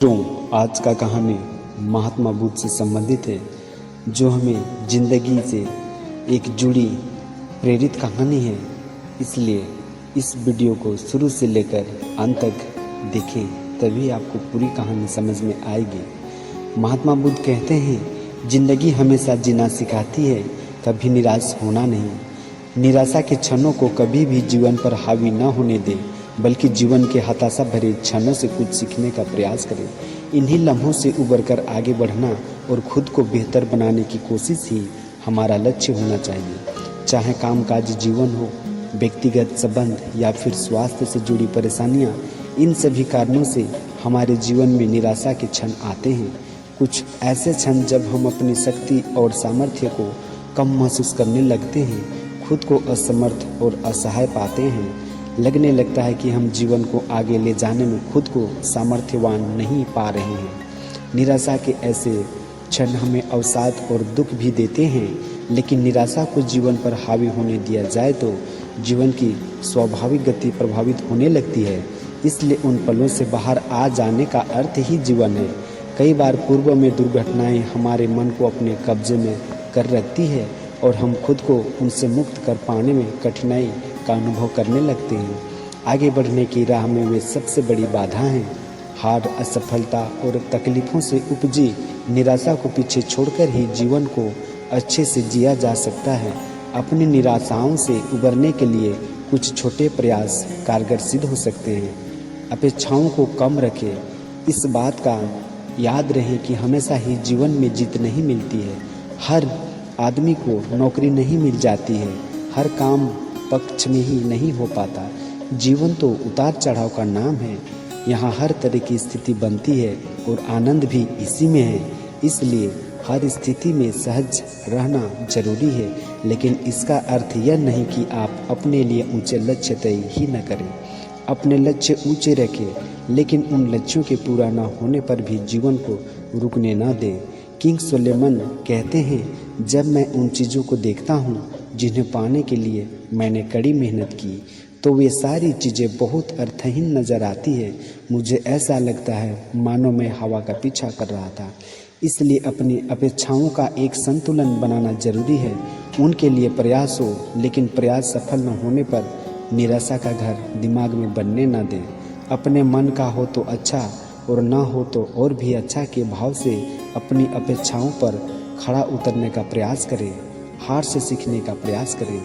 आज का कहानी महात्मा बुद्ध से संबंधित है, जो हमें जिंदगी से एक जुड़ी प्रेरित कहानी है। इसलिए इस वीडियो को शुरू से लेकर अंत तक देखें, तभी आपको पूरी कहानी समझ में आएगी। महात्मा बुद्ध कहते हैं, जिंदगी हमेशा जीना सिखाती है, कभी निराश होना नहीं। निराशा के क्षणों को कभी भी जीवन पर हावी न होने दें, बल्कि जीवन के हताशा भरे क्षणों से कुछ सीखने का प्रयास करें। इन्हीं लम्हों से उबरकर आगे बढ़ना और खुद को बेहतर बनाने की कोशिश ही हमारा लक्ष्य होना चाहिए। चाहे कामकाजी जीवन हो, व्यक्तिगत संबंध या फिर स्वास्थ्य से जुड़ी परेशानियां, इन सभी कारणों से हमारे जीवन में निराशा के क्षण आते हैं। कुछ ऐसे क्षण जब हम अपनी शक्ति और सामर्थ्य को कम महसूस करने लगते हैं, खुद को असमर्थ और असहाय पाते हैं। लगने लगता है कि हम जीवन को आगे ले जाने में खुद को सामर्थ्यवान नहीं पा रहे हैं। निराशा के ऐसे क्षण हमें अवसाद और दुख भी देते हैं, लेकिन निराशा को जीवन पर हावी होने दिया जाए तो जीवन की स्वाभाविक गति प्रभावित होने लगती है। इसलिए उन पलों से बाहर आ जाने का अर्थ ही जीवन है। कई बार पूर्व में दुर्घटनाएं हमारे मन को अपने कब्जे में कर रखती है और हम खुद को उनसे मुक्त कर पाने में कठिनाई का अनुभव करने लगते हैं। आगे बढ़ने की राह में वे सबसे बड़ी बाधा हैं। हार, असफलता और तकलीफों से उपजी निराशा को पीछे छोड़कर ही जीवन को अच्छे से जिया जा सकता है। अपनी निराशाओं से उबरने के लिए कुछ छोटे प्रयास कारगर सिद्ध हो सकते हैं। अपेक्षाओं को कम रखें। इस बात का याद रहे कि हमेशा ही जीवन में जीत नहीं मिलती है। हर आदमी को नौकरी नहीं मिल जाती है। हर काम पक्ष में ही नहीं हो पाता। जीवन तो उतार चढ़ाव का नाम है। यहाँ हर तरह की स्थिति बनती है और आनंद भी इसी में है। इसलिए हर स्थिति में सहज रहना जरूरी है, लेकिन इसका अर्थ यह नहीं कि आप अपने लिए ऊंचे लक्ष्य तय ही न करें। अपने लक्ष्य ऊंचे रखें, लेकिन उन लक्ष्यों के पूरा न होने पर भी जीवन को रुकने न दें। किंग सोलोमन कहते हैं, जब मैं उन चीज़ों को देखता हूँ जिन्हें पाने के लिए मैंने कड़ी मेहनत की, तो वे सारी चीज़ें बहुत अर्थहीन नज़र आती है। मुझे ऐसा लगता है मानो मैं हवा का पीछा कर रहा था। इसलिए अपनी अपेक्षाओं का एक संतुलन बनाना जरूरी है। उनके लिए प्रयास हो, लेकिन प्रयास सफल न होने पर निराशा का घर दिमाग में बनने न दें। अपने मन का हो तो अच्छा और ना हो तो और भी अच्छा के भाव से अपनी अपेक्षाओं पर खड़ा उतरने का प्रयास करें। हार से सीखने का प्रयास करें।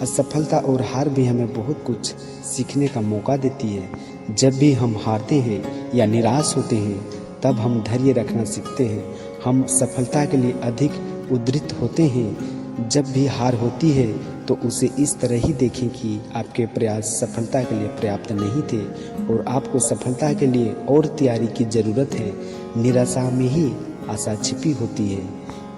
असफलता और हार भी हमें बहुत कुछ सीखने का मौका देती है। जब भी हम हारते हैं या निराश होते हैं, तब हम धैर्य रखना सीखते हैं। हम सफलता के लिए अधिक उद्यत होते हैं। जब भी हार होती है तो उसे इस तरह ही देखें कि आपके प्रयास सफलता के लिए पर्याप्त नहीं थे और आपको सफलता के लिए और तैयारी की ज़रूरत है। निराशा में ही आशा छिपी होती है।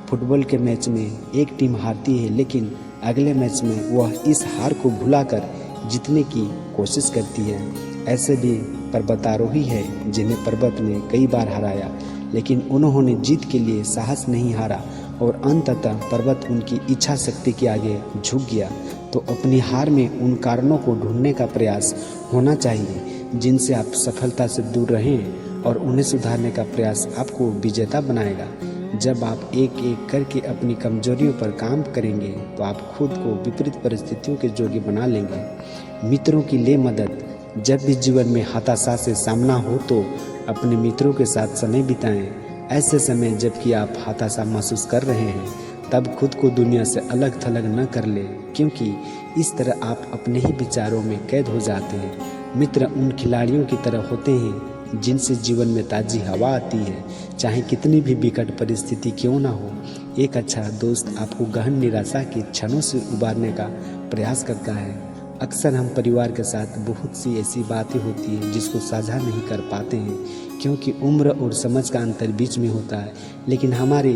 फुटबॉल के मैच में एक टीम हारती है, लेकिन अगले मैच में वह इस हार को भुलाकर जीतने की कोशिश करती है। ऐसे भी पर्वतारोही है जिन्हें पर्वत ने कई बार हराया, लेकिन उन्होंने जीत के लिए साहस नहीं हारा और अंततः पर्वत उनकी इच्छा शक्ति के आगे झुक गया। तो अपनी हार में उन कारणों को ढूंढने का प्रयास होना चाहिए जिनसे आप सफलता से दूर रहें, और उन्हें सुधारने का प्रयास आपको विजेता बनाएगा। जब आप एक एक करके अपनी कमजोरियों पर काम करेंगे, तो आप खुद को विपरीत परिस्थितियों के जोगी बना लेंगे। मित्रों की ले मदद। जब भी जीवन में हताशा से सामना हो तो अपने मित्रों के साथ समय बिताएं। ऐसे समय जबकि आप हताशा महसूस कर रहे हैं, तब खुद को दुनिया से अलग थलग न कर ले, क्योंकि इस तरह आप अपने ही विचारों में कैद हो जाते हैं। मित्र उन खिलाड़ियों की तरह होते हैं जिनसे जीवन में ताज़ी हवा आती है, चाहे कितनी भी विकट परिस्थिति क्यों ना हो। एक अच्छा दोस्त आपको गहन निराशा के क्षणों से उबारने का प्रयास करता है। अक्सर हम परिवार के साथ बहुत सी ऐसी बातें होती हैं जिसको साझा नहीं कर पाते हैं, क्योंकि उम्र और समझ का अंतर बीच में होता है। लेकिन हमारे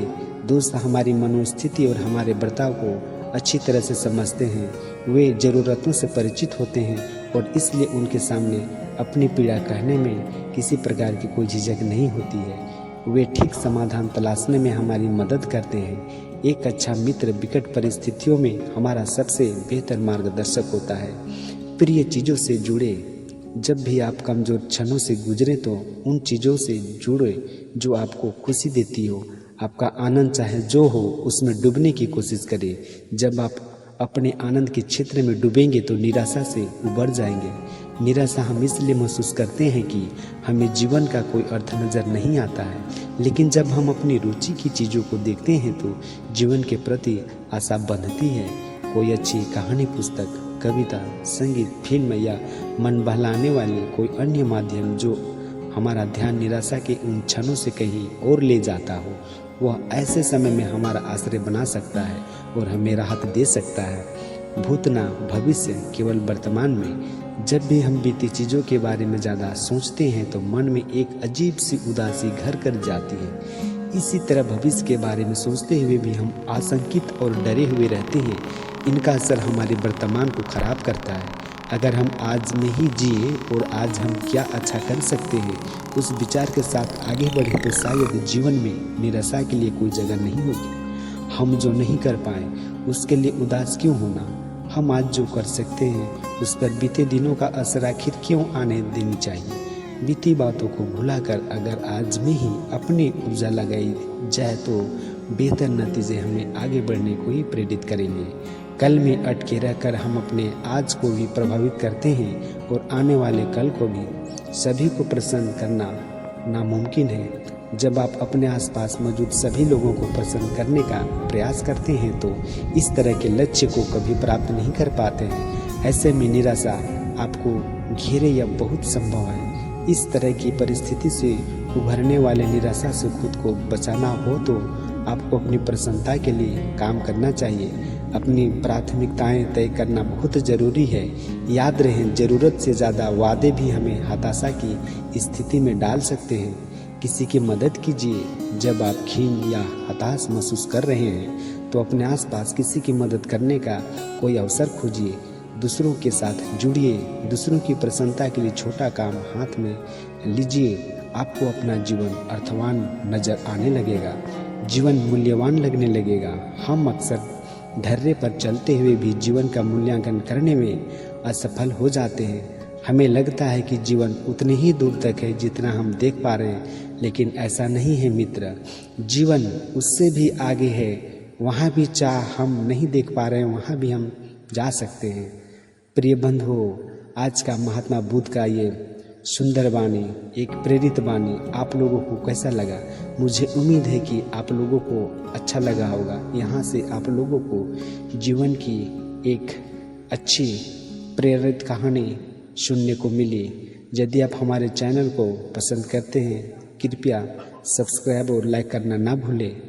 दोस्त हमारी मनोस्थिति और हमारे बर्ताव को अच्छी तरह से समझते हैं। वे ज़रूरतों से परिचित होते हैं और इसलिए उनके सामने अपनी पीड़ा कहने में किसी प्रकार की कोई झिझक नहीं होती है। वे ठीक समाधान तलाशने में हमारी मदद करते हैं। एक अच्छा मित्र विकट परिस्थितियों में हमारा सबसे बेहतर मार्गदर्शक होता है। प्रिय चीज़ों से जुड़े जब भी आप कमज़ोर क्षणों से गुजरे तो उन चीज़ों से जुड़े जो आपको खुशी देती हो। आपका आनंद चाहे जो हो उसमें डूबने की कोशिश करें। जब आप अपने आनंद के क्षेत्र में डूबेंगे तो निराशा से उबर जाएंगे। निराशा हम इसलिए महसूस करते हैं कि हमें जीवन का कोई अर्थ नज़र नहीं आता है, लेकिन जब हम अपनी रुचि की चीज़ों को देखते हैं तो जीवन के प्रति आशा बंधती है। कोई अच्छी कहानी, पुस्तक, कविता, संगीत, फिल्म या मन बहलाने वाले कोई अन्य माध्यम जो हमारा ध्यान निराशा के उन क्षणों से कहीं और ले जाता हो, वह ऐसे समय में हमारा आश्रय बना सकता है और हमें राहत दे सकता है। भूत ना भविष्य, केवल वर्तमान में। जब भी हम बीती चीज़ों के बारे में ज़्यादा सोचते हैं तो मन में एक अजीब सी उदासी घर कर जाती है। इसी तरह भविष्य के बारे में सोचते हुए भी हम आशंकित और डरे हुए रहते हैं। इनका असर हमारे वर्तमान को खराब करता है। अगर हम आज में ही जिए और आज हम क्या अच्छा कर सकते हैं, उस विचार के साथ आगे बढ़े तो शायद जीवन में निराशा के लिए कोई जगह नहीं होगी। हम जो नहीं कर पाए उसके लिए उदास क्यों होना। हम आज जो कर सकते हैं उस पर बीते दिनों का असर आखिर क्यों आने देनी चाहिए। बीती बातों को भुलाकर अगर आज में ही अपनी ऊर्जा लगाई जाए तो बेहतर नतीजे हमें आगे बढ़ने को ही प्रेरित करेंगे। कल में अटके रहकर हम अपने आज को भी प्रभावित करते हैं और आने वाले कल को भी। सभी को प्रसन्न करना नामुमकिन है। जब आप अपने आसपास मौजूद सभी लोगों को पसंद करने का प्रयास करते हैं तो इस तरह के लक्ष्य को कभी प्राप्त नहीं कर पाते हैं। ऐसे में निराशा आपको घेरे या बहुत संभव है। इस तरह की परिस्थिति से उभरने वाले निराशा से खुद को बचाना हो तो आपको अपनी प्रसन्नता के लिए काम करना चाहिए। अपनी प्राथमिकताएं तय करना बहुत ज़रूरी है। याद रहे, ज़रूरत से ज़्यादा वादे भी हमें हताशा की स्थिति में डाल सकते हैं। किसी की मदद कीजिए। जब आप खीन या हताश महसूस कर रहे हैं तो अपने आसपास किसी की मदद करने का कोई अवसर खोजिए। दूसरों के साथ जुड़िए। दूसरों की प्रसन्नता के लिए छोटा काम हाथ में लीजिए। आपको अपना जीवन अर्थवान नजर आने लगेगा, जीवन मूल्यवान लगने लगेगा। हम अक्सर धैर्य पर चलते हुए भी जीवन का मूल्यांकन करने में असफल हो जाते हैं। हमें लगता है कि जीवन उतनी ही दूर तक है जितना हम देख पा रहे हैं, लेकिन ऐसा नहीं है मित्र। जीवन उससे भी आगे है। वहाँ भी चाह हम नहीं देख पा रहे हैं, वहाँ भी हम जा सकते हैं। प्रिय बंधुओं, आज का महात्मा बुद्ध का ये सुंदर वाणी, एक प्रेरित वाणी आप लोगों को कैसा लगा? मुझे उम्मीद है कि आप लोगों को अच्छा लगा होगा। यहाँ से आप लोगों को जीवन की एक अच्छी प्रेरित कहानी सुनने को मिली। यदि आप हमारे चैनल को पसंद करते हैं, कृपया सब्सक्राइब और लाइक करना ना भूलें।